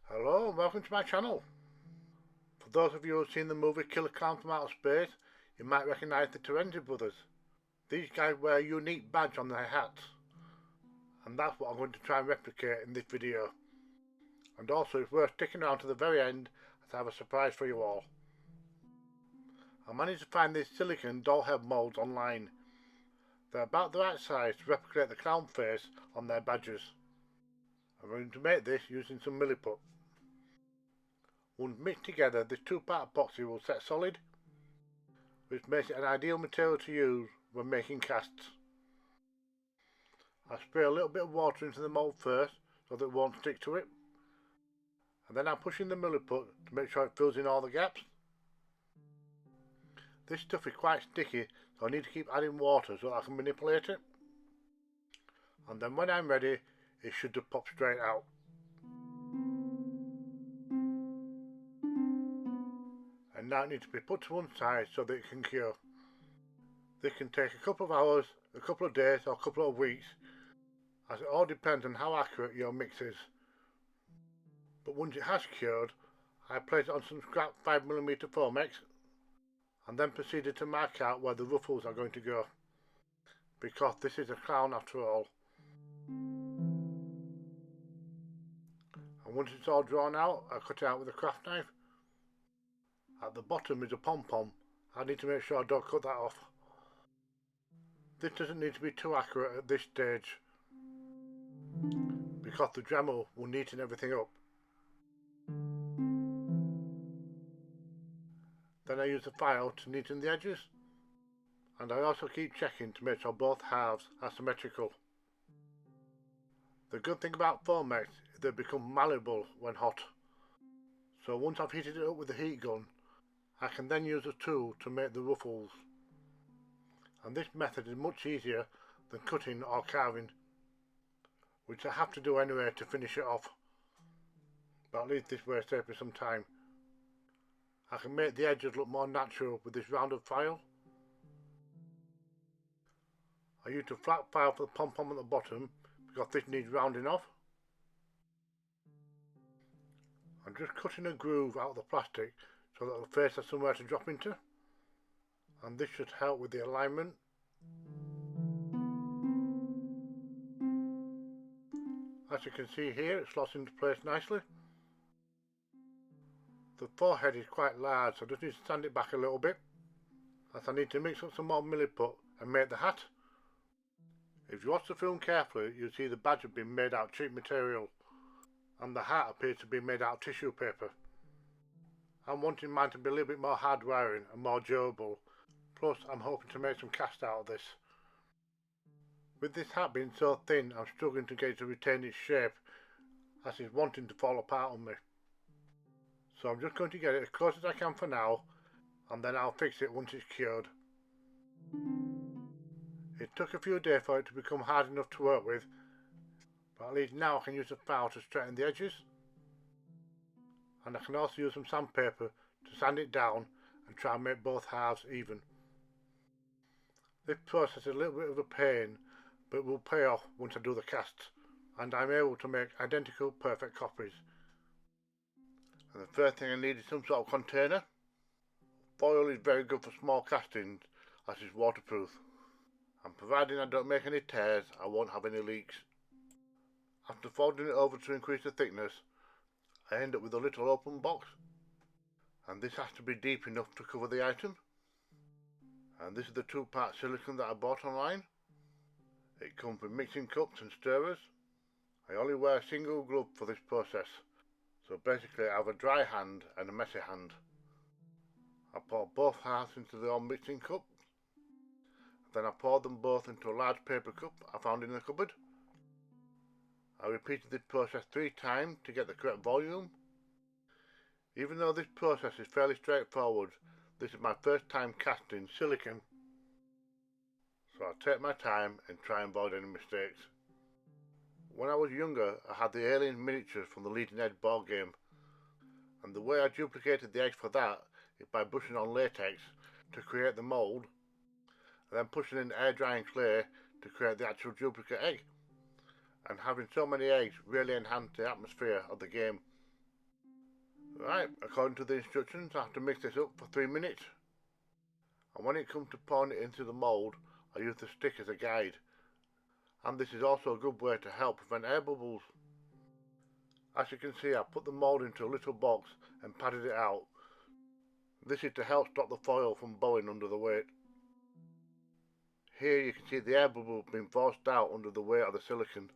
Hello and welcome to my channel. For those of you who have seen the movie Killer Klowns from Outer Space, you might recognise the Terenzi Brothers. These guys wear a unique badge on their hats, and that's what I'm going to try and replicate in this video. And also it's worth sticking around to the very end as I have a surprise for you all. I managed to find these silicone doll head moulds online. They're about the right size to replicate the clown face on their badges. I'm going to make this using some milliput. Once mixed together, this two-part epoxy will set solid, which makes it an ideal material to use when making casts. I spray a little bit of water into the mould first so that it won't stick to it, and then I push in the milliput to make sure it fills in all the gaps. This stuff is quite sticky, so I need to keep adding water so that I can manipulate it, and then when I'm ready it should just pop straight out. And now it needs to be put to one side so that it can cure. This can take a couple of hours, a couple of days or a couple of weeks, as it all depends on how accurate your mix is. But once it has cured, I place it on some scrap 5mm Foamex and then proceeded to mark out where the ruffles are going to go, because this is a clown after all. And once it's all drawn out, I cut it out with a craft knife. At the bottom is a pom-pom. I need to make sure I don't cut that off. This doesn't need to be too accurate at this stage, because the Dremel will neaten everything up. Then I use the file to neaten the edges, and I also keep checking to make sure both halves are symmetrical. The good thing about Foamex is they become malleable when hot, so once I've heated it up with the heat gun, I can then use a tool to make the ruffles, and this method is much easier than cutting or carving, which I have to do anyway to finish it off, but at least this way saves me some time. I can make the edges look more natural with this rounded file. I use a flat file for the pom-pom at the bottom because this needs rounding off. I'm just cutting a groove out of the plastic so that the face has somewhere to drop into, and this should help with the alignment. As you can see here, it slots into place nicely. The forehead is quite large, so I just need to stand it back a little bit, as I need to mix up some more milliput and make the hat. If you watch the film carefully, you'll see the badge has been made out of cheap material, and the hat appears to be made out of tissue paper. I'm wanting mine to be a little bit more hard wearing and more durable, plus I'm hoping to make some cast out of this. With this hat being so thin, I'm struggling to get it to retain its shape, as it's wanting to fall apart on me. So I'm just going to get it as close as I can for now, and then I'll fix it once it's cured. It took a few days for it to become hard enough to work with, but at least now I can use a file to straighten the edges, and I can also use some sandpaper to sand it down and try and make both halves even. This process is a little bit of a pain, but will pay off once I do the casts, and I'm able to make identical perfect copies. And the first thing I need is some sort of container. Foil is very good for small castings as it's waterproof, and providing I don't make any tears, I won't have any leaks. After folding it over to increase the thickness, I end up with a little open box, and this has to be deep enough to cover the item. And this is the two-part silicone that I bought online. It comes with mixing cups and stirrers. I only wear a single glove for this process, so basically I have a dry hand and a messy hand. I pour both halves into the old mixing cup, then I pour them both into a large paper cup I found in the cupboard. I repeated this process 3 times to get the correct volume. Even though this process is fairly straightforward, this is my first time casting silicone, so I'll take my time and try and avoid any mistakes. When I was younger, I had the alien miniatures from the Leading Edge board game, and the way I duplicated the eggs for that is by brushing on latex to create the mould, and then pushing in air drying clay to create the actual duplicate egg. And having so many eggs really enhanced the atmosphere of the game. Right, according to the instructions, I have to mix this up for 3 minutes. And when it comes to pouring it into the mould, I use the stick as a guide. And this is also a good way to help prevent air bubbles. As you can see, I put the mould into a little box and padded it out. This is to help stop the foil from bowing under the weight. Here you can see the air bubble being forced out under the weight of the silicone.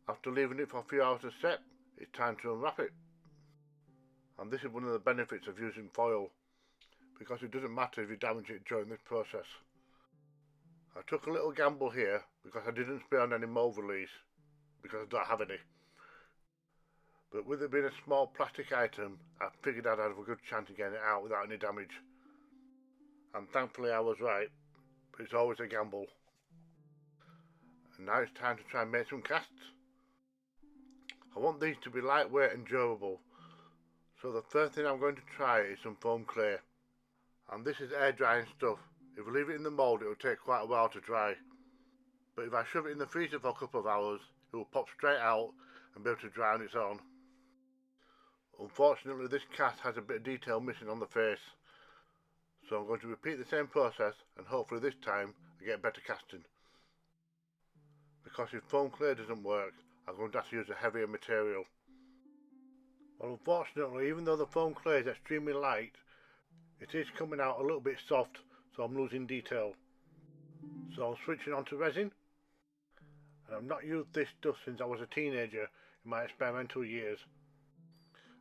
After leaving it for a few hours to set, it's time to unwrap it. And this is one of the benefits of using foil, because it doesn't matter if you damage it during this process. I took a little gamble here because I didn't spray on any mould release, because I don't have any. But with it being a small plastic item, I figured I'd have a good chance of getting it out without any damage. And thankfully I was right, but it's always a gamble. And now it's time to try and make some casts. I want these to be lightweight and durable, so the first thing I'm going to try is some foam clay. And this is air drying stuff. If we leave it in the mould, it will take quite a while to dry. But if I shove it in the freezer for a couple of hours, it will pop straight out and be able to dry on its own. Unfortunately, this cast has a bit of detail missing on the face, so I'm going to repeat the same process and hopefully this time I get better casting. Because if foam clay doesn't work, I'm going to have to use a heavier material. Well, unfortunately, even though the foam clay is extremely light, it is coming out a little bit soft, so I'm losing detail. So I'm switching on to resin, and I've not used this stuff since I was a teenager in my experimental years,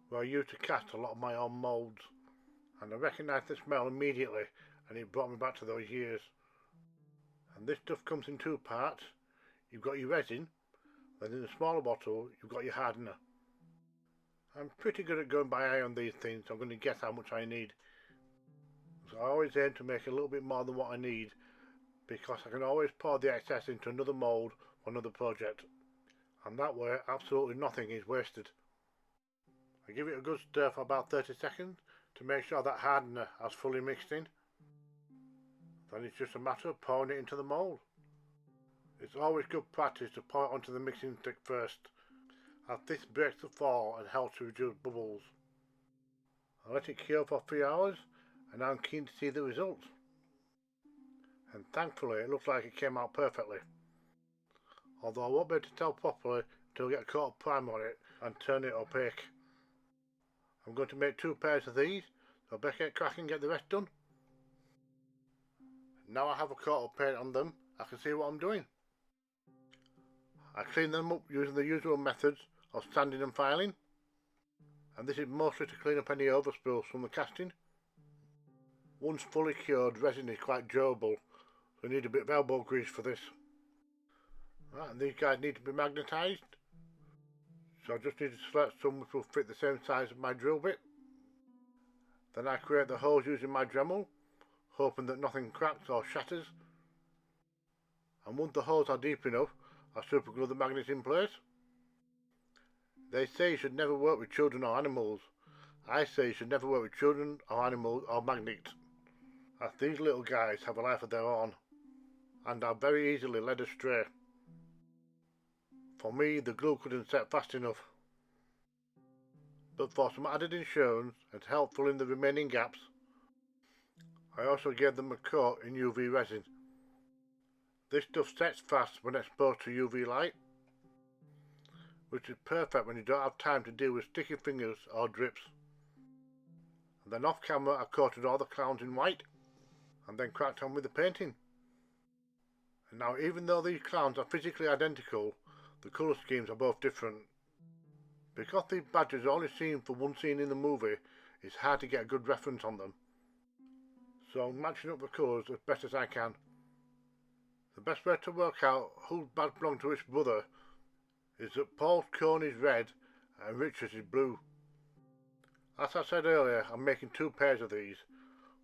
where I used to cast a lot of my own moulds, and I recognised the smell immediately, and it brought me back to those years. And this stuff comes in two parts. You've got your resin, then in a smaller bottle you've got your hardener. I'm pretty good at going by eye on these things, so I'm going to guess how much I need. So I always aim to make a little bit more than what I need, because I can always pour the excess into another mould or another project, and that way absolutely nothing is wasted. I give it a good stir for about 30 seconds to make sure that hardener has fully mixed in. Then it's just a matter of pouring it into the mould. It's always good practice to pour it onto the mixing stick first, as this breaks the fall and helps to reduce bubbles. I let it cure for 3 hours, and now I'm keen to see the results. And thankfully it looks like it came out perfectly, although I won't be able to tell properly until I get a coat of primer on it and turn it opaque. I'm going to make 2 pairs of these, so I better get cracking and get the rest done. Now I have a coat of paint on them, I can see what I'm doing. I clean them up using the usual methods of sanding and filing, and this is mostly to clean up any overspills from the casting. Once fully cured, resin is quite durable, so you need a bit of elbow grease for this. Right, and these guys need to be magnetised, so I just need to select some which will fit the same size as my drill bit. Then I create the holes using my Dremel, hoping that nothing cracks or shatters. And once the holes are deep enough, I super glue the magnets in place. They say you should never work with children or animals. I say you should never work with children or animals or magnets, as these little guys have a life of their own and are very easily led astray. For me, the glue couldn't set fast enough. But for some added insurance and to help fill in the remaining gaps, I also gave them a coat in UV resin. This stuff sets fast when exposed to UV light, which is perfect when you don't have time to deal with sticky fingers or drips. And then off camera I coated all the clowns in white, and then cracked on with the painting. And now even though these clowns are physically identical, the colour schemes are both different. Because these badges are only seen for one scene in the movie, it's hard to get a good reference on them. So I'm matching up the colours as best as I can. The best way to work out whose badge belongs to which brother is that Paul's cone is red and Richard's is blue. As I said earlier, I'm making 2 pairs of these.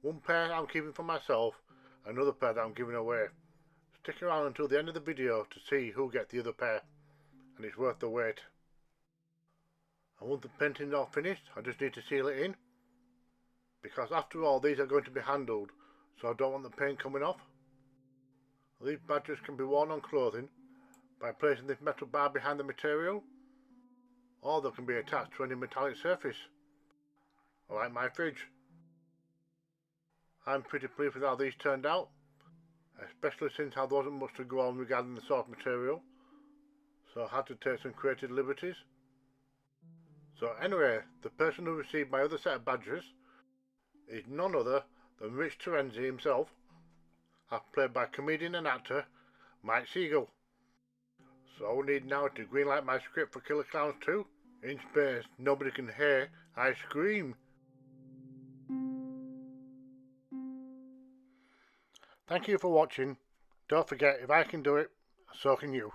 One pair I'm keeping for myself, and another pair that I'm giving away. Stick around until the end of the video to see who gets the other pair, and it's worth the wait. And once the painting's all finished, I just need to seal it in, because after all these are going to be handled, so I don't want the paint coming off. These badges can be worn on clothing by placing this metal bar behind the material, or they can be attached to any metallic surface, like my fridge. I'm pretty pleased with how these turned out, especially since there wasn't much to go on regarding the source material, so I had to take some creative liberties. So anyway, the person who received my other set of badges is none other than Rich Terenzi himself, played by comedian and actor Mike Siegel. So I need now to greenlight my script for Killer Klowns 2. In space, nobody can hear I scream. Thank you for watching. Don't forget, if I can do it, so can you.